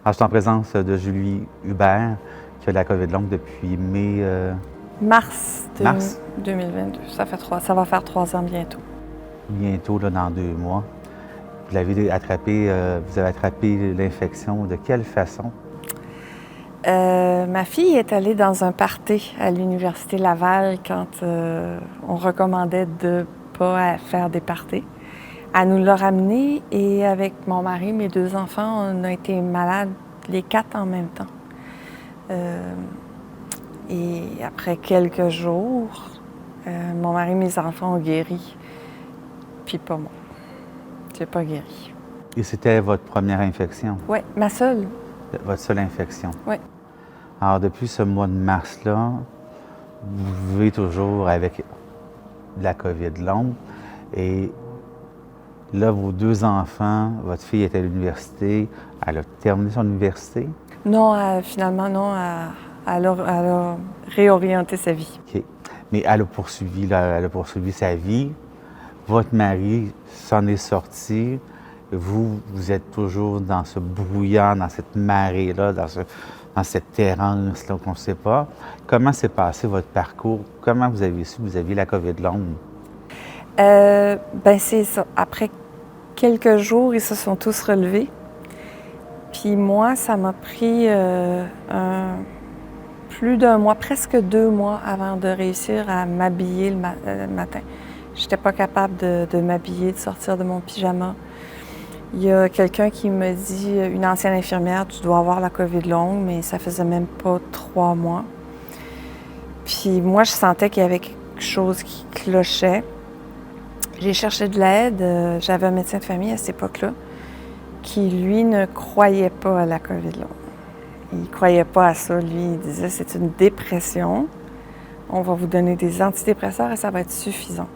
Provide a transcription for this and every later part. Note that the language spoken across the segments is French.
Alors, je suis en présence de Julie Hubert, qui a de la COVID longue depuis mai... Mars, Mars? 2022. Ça va faire 3 ans bientôt. Bientôt, là, dans 2 mois. Vous avez attrapé l'infection de quelle façon? Ma fille est allée dans un party à l'Université Laval quand on recommandait de ne pas faire des parties. Elle nous l'a ramenée et avec mon mari, mes 2 enfants, on a été malades les 4 en même temps. Et après quelques jours, mon mari et mes enfants ont guéri, puis pas moi. J'ai pas guéri. Et c'était votre première infection? Oui, ma seule. Votre seule infection? Oui. Alors, depuis ce mois de mars-là, vous vivez toujours avec de la COVID longue. Et là, vos 2 enfants, votre fille est à l'université, elle a terminé son université? Non, finalement, non. Elle a réorienté sa vie. OK. Mais elle a poursuivi sa vie. Votre mari s'en est sorti. Vous êtes toujours dans ce brouillard, dans cette marée-là, dans cette errance-là qu'on ne sait pas. Comment s'est passé votre parcours? Comment vous avez su que vous aviez la COVID longue? C'est ça. Après quelques jours, ils se sont tous relevés. Puis moi, ça m'a pris plus d'1 mois, presque 2 mois avant de réussir à m'habiller le matin. J'étais pas capable de m'habiller, de sortir de mon pyjama. Il y a quelqu'un qui me dit, une ancienne infirmière, tu dois avoir la COVID longue, mais ça faisait même pas 3 mois. Puis moi, je sentais qu'il y avait quelque chose qui clochait. J'ai cherché de l'aide. J'avais un médecin de famille à cette époque-là qui, lui, ne croyait pas à la COVID longue. Il ne croyait pas à ça. Lui, il disait, c'est une dépression. On va vous donner des antidépresseurs et ça va être suffisant.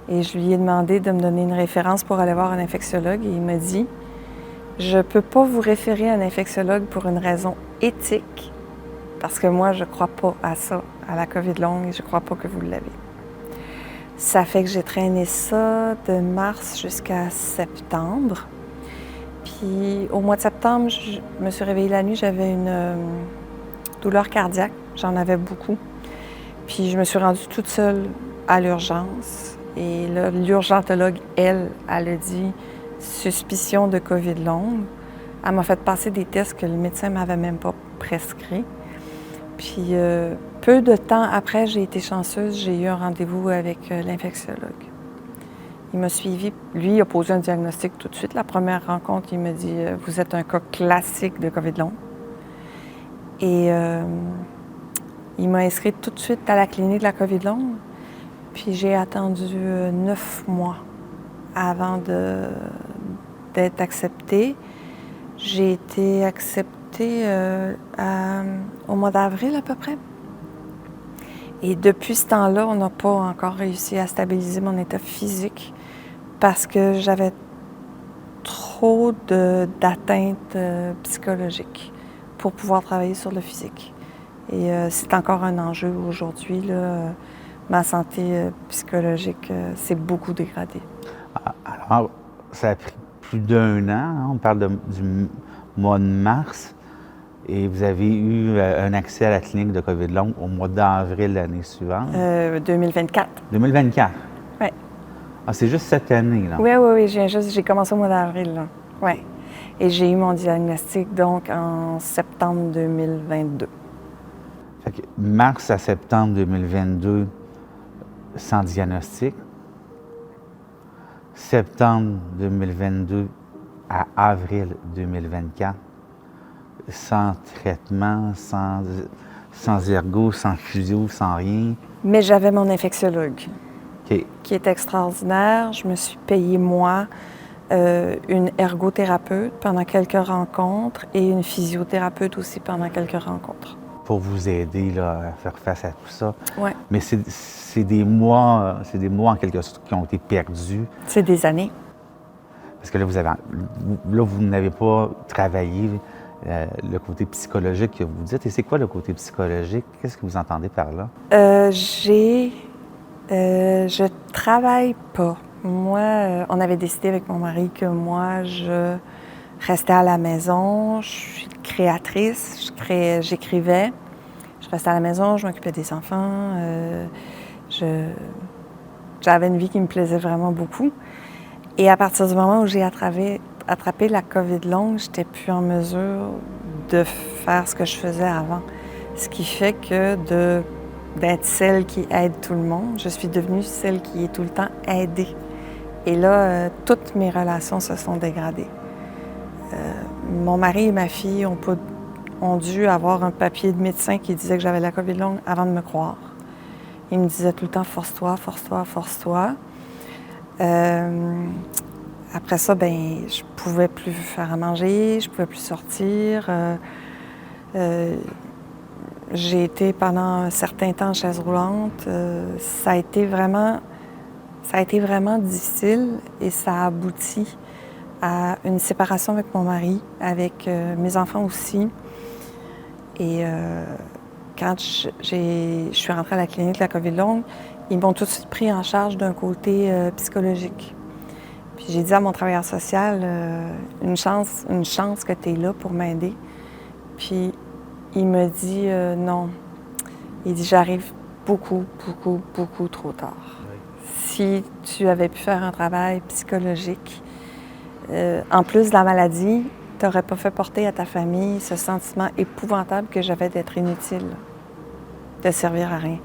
Et je lui ai demandé de me donner une référence pour aller voir un infectiologue et il m'a dit, je ne peux pas vous référer à un infectiologue pour une raison éthique, parce que moi, je ne crois pas à ça, à la COVID longue, et je ne crois pas que vous l'avez. Ça fait que j'ai traîné ça de mars jusqu'à septembre. Puis au mois de septembre, je me suis réveillée la nuit, j'avais une douleur cardiaque, j'en avais beaucoup. Puis je me suis rendue toute seule à l'urgence. Et là, l'urgentologue, elle a dit suspicion de COVID longue. Elle m'a fait passer des tests que le médecin ne m'avait même pas prescrits. Puis peu de temps après, j'ai été chanceuse, j'ai eu un rendez-vous avec l'infectiologue. Il m'a suivie. Lui, il a posé un diagnostic tout de suite. La première rencontre, il m'a dit « Vous êtes un cas classique de COVID longue ». Et il m'a inscrite tout de suite à la clinique de la COVID longue. Puis j'ai attendu 9 mois avant d'être acceptée. J'ai été acceptée au mois d'avril à peu près. Et depuis ce temps-là, on n'a pas encore réussi à stabiliser mon état physique parce que j'avais trop d'atteintes psychologiques pour pouvoir travailler sur le physique. Et c'est encore un enjeu aujourd'hui, là. Ma santé psychologique s'est beaucoup dégradée. Alors, ça a pris plus d'1 an, hein? On parle du mois de mars, et vous avez eu un accès à la clinique de COVID longue au mois d'avril l'année suivante. 2024. 2024? Oui. Ah, c'est juste cette année, là? Oui, j'ai commencé au mois d'avril, là. Oui. Et j'ai eu mon diagnostic, donc, en septembre 2022. Fait que mars à septembre 2022, sans diagnostic. Septembre 2022 à avril 2024, sans traitement, sans ergo, sans physio, sans rien. Mais j'avais mon infectiologue, Okay. qui est extraordinaire. Je me suis payée, moi, une ergothérapeute pendant quelques rencontres et une physiothérapeute aussi pendant quelques rencontres. Pour vous aider là, à faire face à tout ça. Ouais. Mais c'est des mois en quelque sorte qui ont été perdus. C'est des années. Parce que là, vous n'avez pas travaillé le côté psychologique que vous dites. Et c'est quoi le côté psychologique? Qu'est-ce que vous entendez par là? Je travaille pas. Moi, on avait décidé avec mon mari que moi, je restais à la maison. Je suis créatrice, j'écrivais. Je restais à la maison, je m'occupais des enfants. J'avais une vie qui me plaisait vraiment beaucoup. Et à partir du moment où j'ai attrapé la COVID longue, je n'étais plus en mesure de faire ce que je faisais avant. Ce qui fait que d'être celle qui aide tout le monde, je suis devenue celle qui est tout le temps aidée. Et là, toutes mes relations se sont dégradées. Mon mari et ma fille ont dû avoir un papier de médecin qui disait que j'avais la COVID longue avant de me croire. Ils me disaient tout le temps « force-toi, force-toi, force-toi ». Après ça, ben, je pouvais plus faire à manger, je pouvais plus sortir. J'ai été pendant un certain temps en chaise roulante. Ça a été vraiment difficile et ça a abouti à une séparation avec mon mari, avec mes enfants aussi. Et quand je suis rentrée à la clinique de la COVID longue, ils m'ont tout de suite pris en charge d'un côté psychologique. Puis j'ai dit à mon travailleur social, une chance que tu es là pour m'aider. Puis il me dit non. Il dit j'arrive beaucoup trop tard. Oui. Si tu avais pu faire un travail psychologique, en plus de la maladie, tu n'aurais pas fait porter à ta famille ce sentiment épouvantable que j'avais d'être inutile, de servir à rien.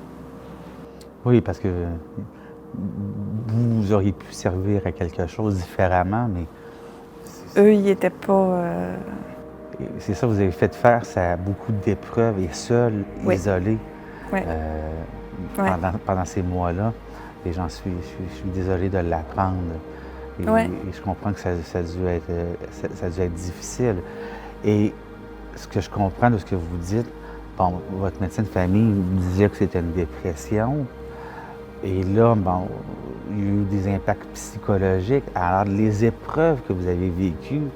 Oui, parce que vous auriez pu servir à quelque chose différemment, mais... Eux, ils n'étaient pas... C'est ça, vous avez fait faire ça à beaucoup d'épreuves et seul, oui. Isolé, oui. Pendant ces mois-là. Et je suis désolé de l'apprendre. Et, oui. Et je comprends que ça a dû être difficile. Et ce que je comprends de ce que vous dites, bon, votre médecin de famille vous disait que c'était une dépression. Et là, bon, il y a eu des impacts psychologiques. Alors, les épreuves que vous avez vécues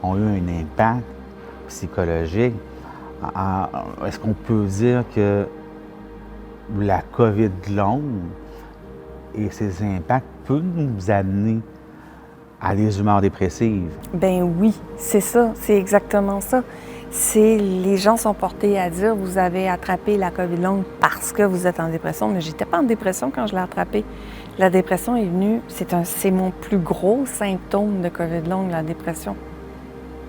ont eu un impact psychologique. Est-ce qu'on peut dire que la COVID longue et ses impacts peuvent nous amener à des humeurs dépressives? Ben oui, c'est ça, c'est exactement ça. Les gens sont portés à dire vous avez attrapé la COVID longue parce que vous êtes en dépression, mais j'étais pas en dépression quand je l'ai attrapée. La dépression est venue, c'est mon plus gros symptôme de COVID longue, la dépression.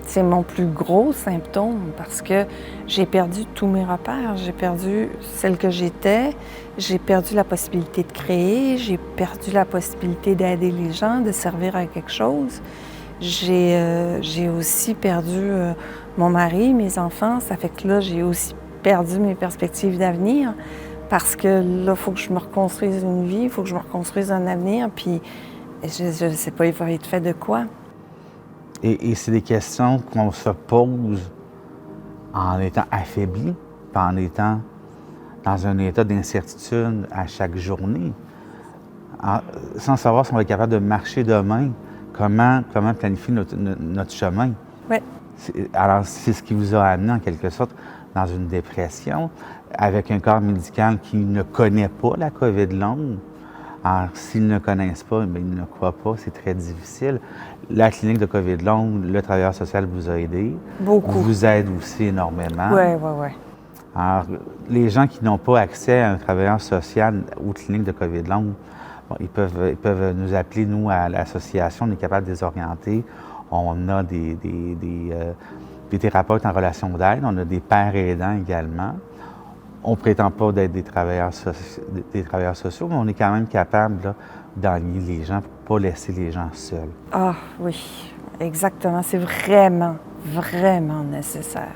C'est mon plus gros symptôme parce que j'ai perdu tous mes repères, j'ai perdu celle que j'étais, j'ai perdu la possibilité de créer, j'ai perdu la possibilité d'aider les gens, de servir à quelque chose. J'ai aussi perdu mon mari, mes enfants, ça fait que là, j'ai aussi perdu mes perspectives d'avenir parce que là, il faut que je me reconstruise une vie, il faut que je me reconstruise un avenir, puis je ne sais pas, il va être fait de quoi. Et c'est des questions qu'on se pose en étant affaibli, puis en étant dans un état d'incertitude à chaque journée, sans savoir si on va être capable de marcher demain, comment planifier notre chemin. Oui. Alors, c'est ce qui vous a amené, en quelque sorte, dans une dépression, avec un corps médical qui ne connaît pas la COVID longue. Alors, s'ils ne connaissent pas, bien, ils ne croient pas, c'est très difficile. La clinique de COVID longue, le travailleur social vous a aidé. Beaucoup. Vous aide aussi énormément. Oui. Alors, les gens qui n'ont pas accès à un travailleur social ou clinique de COVID longue, bon, ils peuvent nous appeler, nous, à l'association, on est capable de les orienter. On a des thérapeutes en relation d'aide, on a des pères aidants également. On ne prétend pas d'être des travailleurs sociaux, mais on est quand même capable d'enligner les gens pour ne pas laisser les gens seuls. Ah oui, exactement. C'est vraiment nécessaire.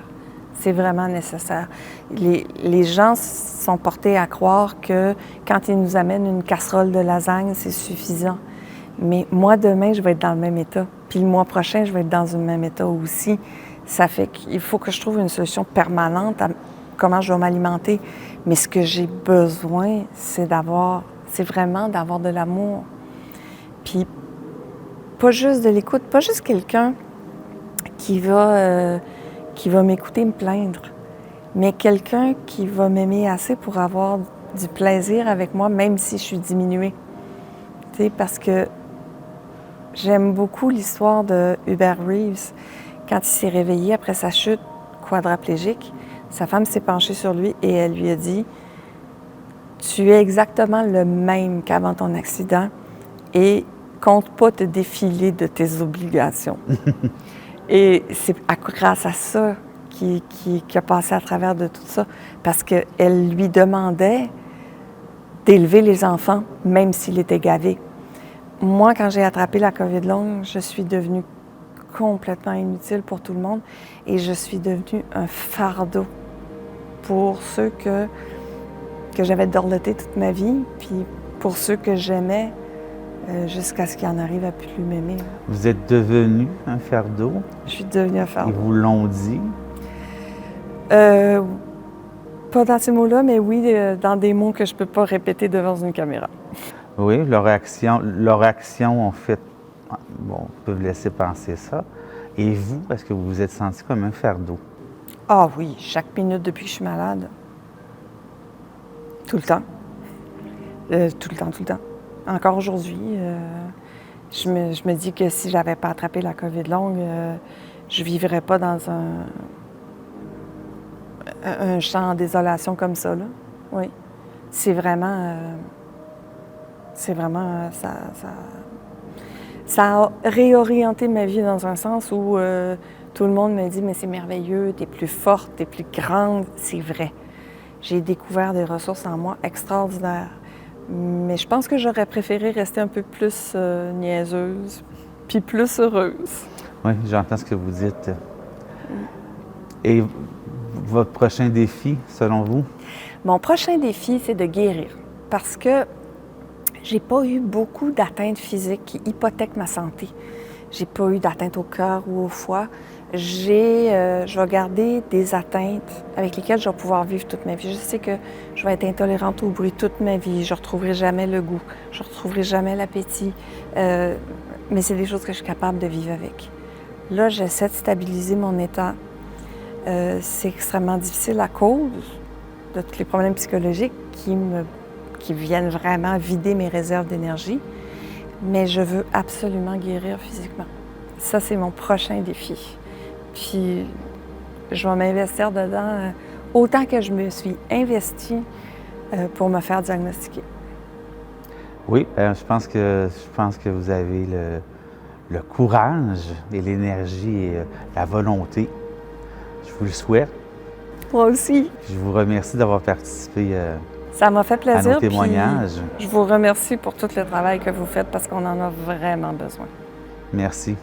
C'est vraiment nécessaire. Les gens sont portés à croire que quand ils nous amènent une casserole de lasagne, c'est suffisant. Mais moi, demain, je vais être dans le même état. Puis le mois prochain, je vais être dans le même état aussi. Ça fait qu'il faut que je trouve une solution permanente à comment je vais m'alimenter. Mais ce que j'ai besoin, c'est vraiment d'avoir de l'amour. Puis pas juste de l'écoute, pas juste quelqu'un qui va m'écouter me plaindre, mais quelqu'un qui va m'aimer assez pour avoir du plaisir avec moi, même si je suis diminuée. Tu sais, parce que j'aime beaucoup l'histoire de Hubert Reeves. Quand il s'est réveillé après sa chute quadraplégique, sa femme s'est penchée sur lui et elle lui a dit « Tu es exactement le même qu'avant ton accident et compte pas te défiler de tes obligations. » Et c'est grâce à ça qu'il a passé à travers de tout ça, parce qu'elle lui demandait d'élever les enfants, même s'il était gavé. Moi, quand j'ai attrapé la COVID longue, je suis devenue complètement inutile pour tout le monde et je suis devenue un fardeau pour ceux que j'avais dorloté toute ma vie, puis pour ceux que j'aimais jusqu'à ce qu'il en arrive à plus m'aimer. Vous êtes devenu un fardeau? Je suis devenue un fardeau. Ils vous l'ont dit? Pas dans ces mots-là, mais oui, dans des mots que je peux pas répéter devant une caméra. Oui, leur action en fait, bon, peuvent laisser penser ça. Et vous, est-ce que vous vous êtes senti comme un fardeau? Ah oui, chaque minute depuis que je suis malade. Tout le temps. Tout le temps. Encore aujourd'hui, je me dis que si j'avais pas attrapé la COVID longue, je vivrais pas dans un champ en désolation comme ça, là. Oui. C'est vraiment... ça a réorienté ma vie dans un sens où tout le monde me dit « Mais c'est merveilleux, t'es plus forte, t'es plus grande. » C'est vrai. J'ai découvert des ressources en moi extraordinaires. Mais je pense que j'aurais préféré rester un peu plus niaiseuse, puis plus heureuse. Oui, j'entends ce que vous dites. Et votre prochain défi, selon vous? Mon prochain défi, c'est de guérir. Parce que j'ai pas eu beaucoup d'atteintes physiques qui hypothèquent ma santé. J'ai pas eu d'atteinte au cœur ou au foie. Je vais garder des atteintes avec lesquelles je vais pouvoir vivre toute ma vie. Je sais que je vais être intolérante au bruit toute ma vie. Je retrouverai jamais le goût. Je retrouverai jamais l'appétit. Mais c'est des choses que je suis capable de vivre avec. Là, j'essaie de stabiliser mon état. C'est extrêmement difficile à cause de tous les problèmes psychologiques qui viennent vraiment vider mes réserves d'énergie. Mais je veux absolument guérir physiquement. Ça, c'est mon prochain défi. Puis, je vais m'investir dedans autant que je me suis investie pour me faire diagnostiquer. Oui, je pense que vous avez le courage et l'énergie et la volonté. Je vous le souhaite. Moi aussi. Je vous remercie d'avoir participé ça m'a fait plaisir. À nos témoignages. Je vous remercie pour tout le travail que vous faites parce qu'on en a vraiment besoin. Merci.